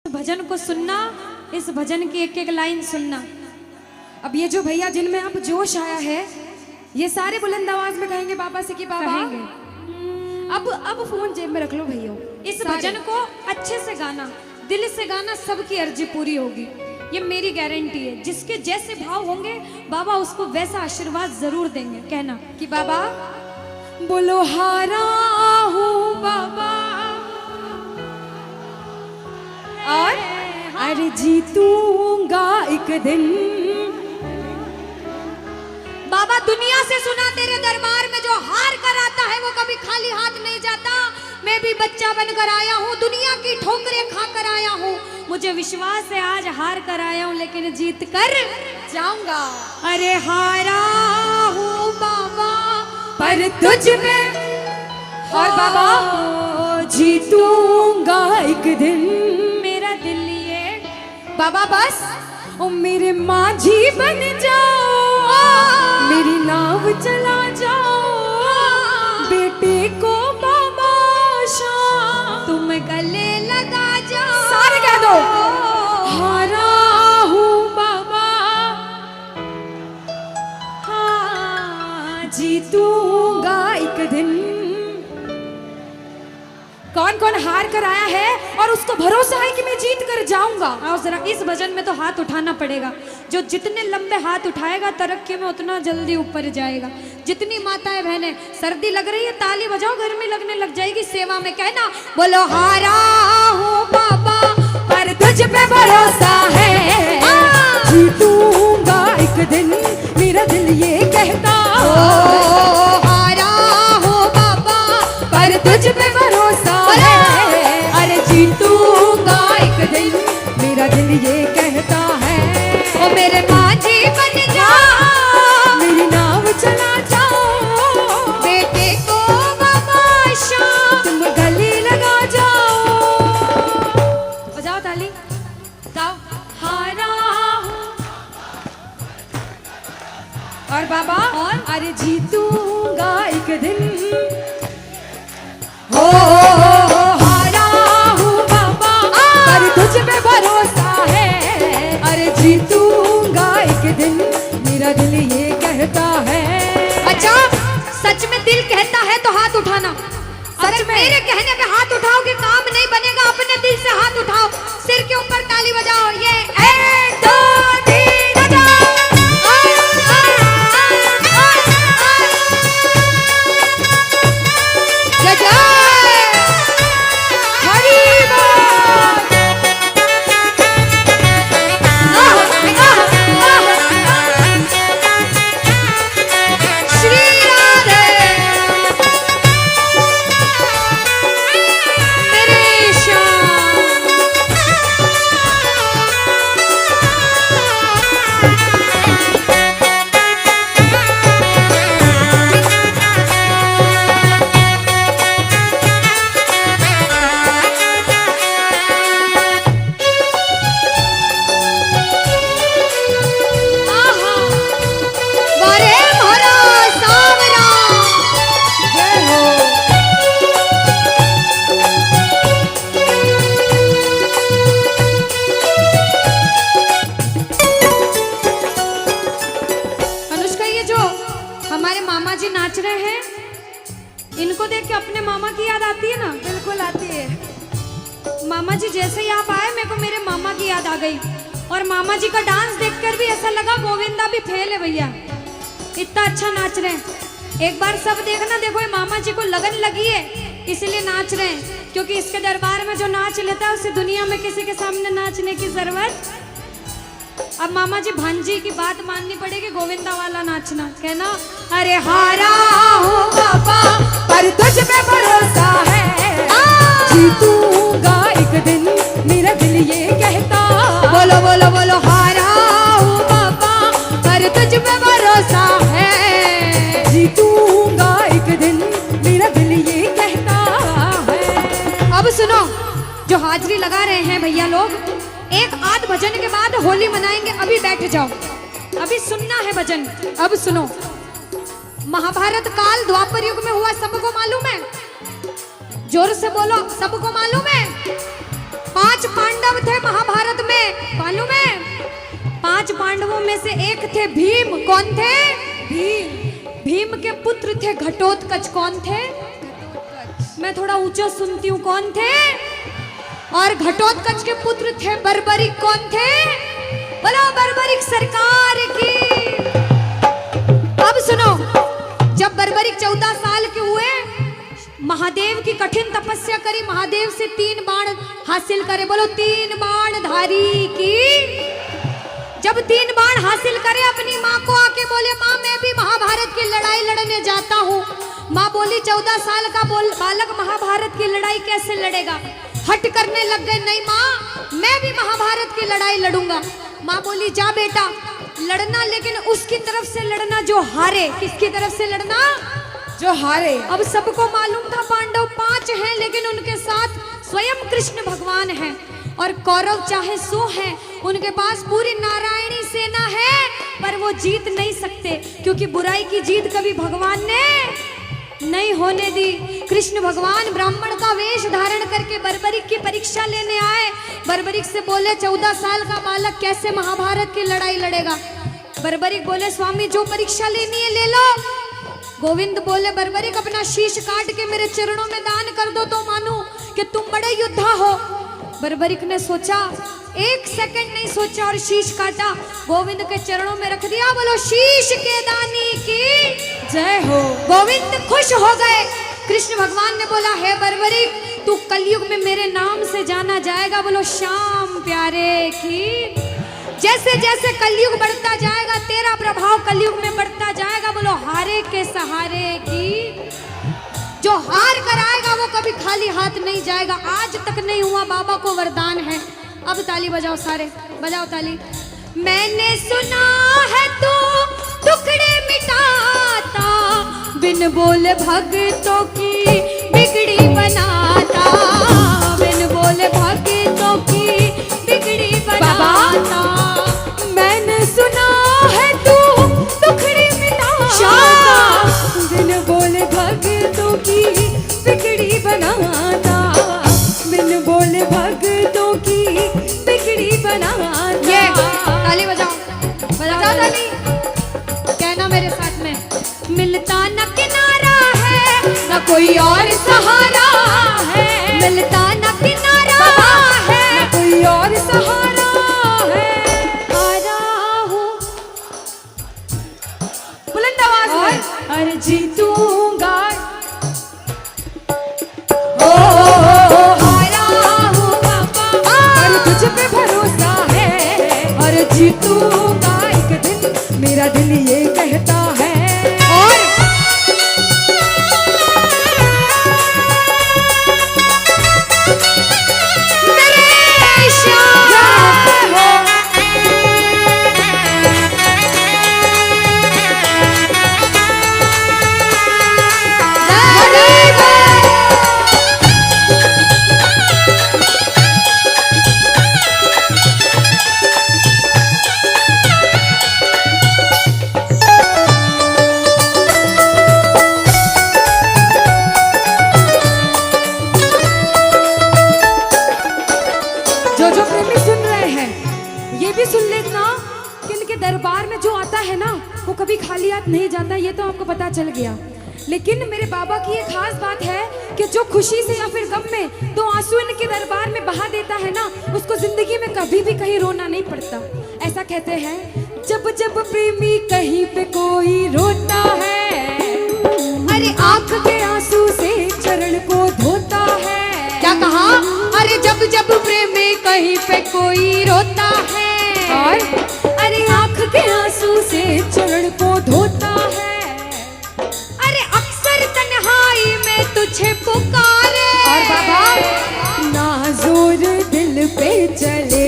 भजन को सुनना, इस भजन की एक एक लाइन सुनना। अब ये जो भैया जिनमें अब जोश आया है, ये सारे बुलंद आवाज में कहेंगे बाबा से कि बाबा अब फोन जेब में रख लो भैया। इस भजन को अच्छे से गाना, दिल से गाना, सबकी अर्जी पूरी होगी, ये मेरी गारंटी है। जिसके जैसे भाव होंगे बाबा उसको वैसा आशीर्वाद जरूर देंगे। कहना कि बाबा बोलो हारा हूँ बाबा और अरे जीतूंगा एक दिन। बाबा दुनिया से सुना तेरे दरबार में जो हार कर आता है वो कभी खाली हाथ नहीं जाता। मैं भी बच्चा बनकर आया हूँ, दुनिया की ठोकरें खा कर आया हूँ। मुझे विश्वास है आज हार कर आया हूँ लेकिन जीत कर जाऊंगा। अरे हारा हूँ बाबा पर तुझ में और बाबा जीतूंगा एक दिन। मेरा दिल ये बाबा बस ओ मेरे माझी बन जाओ, मेरी नाव चला जाओ, बेटे को बाबा शाम तुम गले लगा जाओ। सारे कह दो हारा हूँ बाबा, हाँ जीतूंगा एक दिन। कौन कौन हार कर आया है और उसको भरोसा है कि मैं जीत कर जाऊंगा? और जरा इस भजन में तो हाथ उठाना पड़ेगा। जो जितने लंबे हाथ उठाएगा तरक्की में उतना जल्दी ऊपर जाएगा। जितनी माताएं बहनें सर्दी लग रही है ताली बजाओ, गर्मी लगने लग जाएगी सेवा में। कहना बोलो हारा हूँ बाबा पर तुझ पे भरोसा है, जीतूंगा एक दिन। मेरा दिल ये कहता हारा हूँ बाबा पर तुझ पे भरोसा है, अरे जीतूंगा एक दिन। मेरा दिल ये कहता है ओ मेरे माझी बन जाओ, मेरी नाव चला जाओ, बेटे को बाबा शाम तुम गले लगा जाओ। बजाओ ताली, गाओ हारा और बाबा और अरे जीतूंगा एक दिन। हो हारा हूँ बाबा पर तुझ पे भरोसा है, अरे जीतूंगा एक दिन। मेरा दिल ये कहता है। अच्छा सच में दिल कहता है तो हाथ उठाना। अगर मेरे कहने पे हाथ उठाओगे काम नहीं बनेगा। अपने दिल से हाथ उठाओ, सिर के ऊपर ताली बजाओ। ये 1 2 3 बजाओ। नाच रहे हैं, इनको देख के अपने मामा की याद आती है ना? बिल्कुल आती है। मामा जी जैसे ही आप आए मेरे को मेरे मामा की याद आ गई। और मामा जी का डांस देखकर भी ऐसा लगा गोविंदा भी फेल है भैया, इतना अच्छा नाच रहे हैं। एक बार सब देखना, देखो ये मामा जी को लगन लगी है इसलिए नाच रहे हैं, क्योंकि इसके दरबार में जो नाच लेता है उसे दुनिया में किसी के सामने नाचने की जरूरत। अब मामा जी भांजी की बात माननी पड़ेगी, गोविंदा वाला नाचना। कहना अरे हारा हूँ बाबा पर तुझ पे भरोसा है, जीतूंगा एक दिन। मेरा दिल ये कहता बोलो बोलो बोलो हारा हूँ बाबा पर तुझ पे भरोसा है, जीतूंगा एक दिन। मेरा दिल ये कहता है। अब सुनो, जो हाजिरी लगा रहे हैं भैया लोग, एक आध भजन के बाद होली मनाएंगे। अभी बैठ जाओ, अभी सुनना है भजन। अब सुनो, महाभारत काल द्वापर युग में हुआ, सबको मालूम है? जोर से बोलो, सबको मालूम है? 5 पांडव थे महाभारत में, मालूम है? 5 पांडवों में से एक थे भीम। कौन थे? भीम। भीम के पुत्र थे घटोत्कच। कौन थे? मैं थोड़ा ऊंचा सुनती हूँ। कौन थे? और घटोत्कच के पुत्र थे बर्बरिक। कौन थे? बोलो बर्बरिक सरकार की। अब सुनो, जब बर्बरिक 14 साल के हुए, महादेव की कठिन तपस्या करी, महादेव से 3 बाण हासिल करे। बोलो 3 बाण धारी की। जब 3 बाण हासिल करे, अपनी माँ को आके बोले, माँ मैं भी महाभारत की लड़ाई लड़ने जाता हूँ। माँ बोली 14 साल का बालक महाभारत की लड़ाई कैसे लड़ेगा? हट करने लग गए, नहीं माँ मैं भी महाभारत की लड़ाई लड़ूंगा। माँ बोली जा बेटा लड़ना, लेकिन उसकी तरफ से लड़ना जो हारे। किसकी तरफ से लड़ना? जो हारे। अब सबको मालूम था पांडव 5 हैं, लेकिन उनके साथ स्वयं कृष्ण भगवान हैं। और कौरव चाहे 100 हैं, उनके पास पूरी नारायणी सेना है, पर वो जीत नहीं सकते, क्योंकि बुराई की जीत कभी भगवान ने नहीं होने दी। कृष्ण भगवान ब्राह्मण का वेश धारण करके बर्बरिक की परीक्षा लेने आए। बर्बरिक से बोले 14 साल का बालक कैसे महाभारत की लड़ाई लड़ेगा? बर्बरिक बोले स्वामी जो परीक्षा लेनी है ले लो। गोविंद बोले बर्बरिक अपना शीश काट के मेरे चरणों में दान कर दो तो मानूं कि तुम बड़े योद्धा हो। बर्बरिक ने सोचा, 1 सेकंड नहीं सोचा और शीश काटा, गोविंद के चरणों में रख दिया। बोलो शीश के दानी की जय हो। गोविंद खुश हो गए। कृष्ण भगवान ने बोला हे बर्बरिक तू कलयुग में मेरे नाम से जाना जाएगा। बोलो श्याम प्यारे की। जैसे जैसे कलयुग बढ़ता जाएगा तेरा प्रभाव कलयुग में बढ़ता जाएगा। बोलो हारे के सहारे की। जो हार कर आएगा वो कभी खाली हाथ नहीं जाएगा। आज तक नहीं हुआ, बाबा को वरदान है। अब ताली बजाओ, सारे बजाओ ताली। मैंने सुना है तू टुकड़े मिटाता, बिन बोले भक्तों की बिगड़ी बनाता, बिन बोले भक्तों की बिगड़ी बनाता। मैंने सुना है तू टुकड़े मिटाता, बिन बोले भक्तों की बिगड़ी बनाता, बिन बोले भक्तों की बिगड़ी बनाता। ये ताली बजाओ, बजाओ ताली। कहना मेरे साथ में, मिलता न किनारा है न कोई और सहारा है, मिलता न किनारा है न कोई और सहारा है। हारा हूँ बुलंद आवाज में, अरे जीतूंगा। हारा हूँ बाबा, अरे तुझ पे भरोसा है, अरे जीतूंगा एक दिन, मेरा दिल ये कहता है। और मेरे श्याम हो। जो प्रेमी सुन रहे हैं ये भी सुन लेना कि इनके दरबार में जो आता है ना वो कभी खाली हाथ नहीं जाता, ये तो आपको पता चल गया। लेकिन मेरे बाबा की एक खास बात है कि जो खुशी से या फिर गम में 2 आंसू इनके दरबार में बहा देता है ना, उसको जिंदगी में कभी भी कहीं रोना नहीं पड़ता। ऐसा कहते हैं, जब जब प्रेमी कहीं पे कोई रोता है, अरे आंख के आंसू से चरण को धोता है। क्या कहा? अरे जब जब प्रेमी कहीं पे कोई रोता है, और अरे आंख के आंसू से चरण को धोता है। अरे अक्सर तन्हाई में तुझे पुकारे, और बाबा नाज़ुर दिल पे चले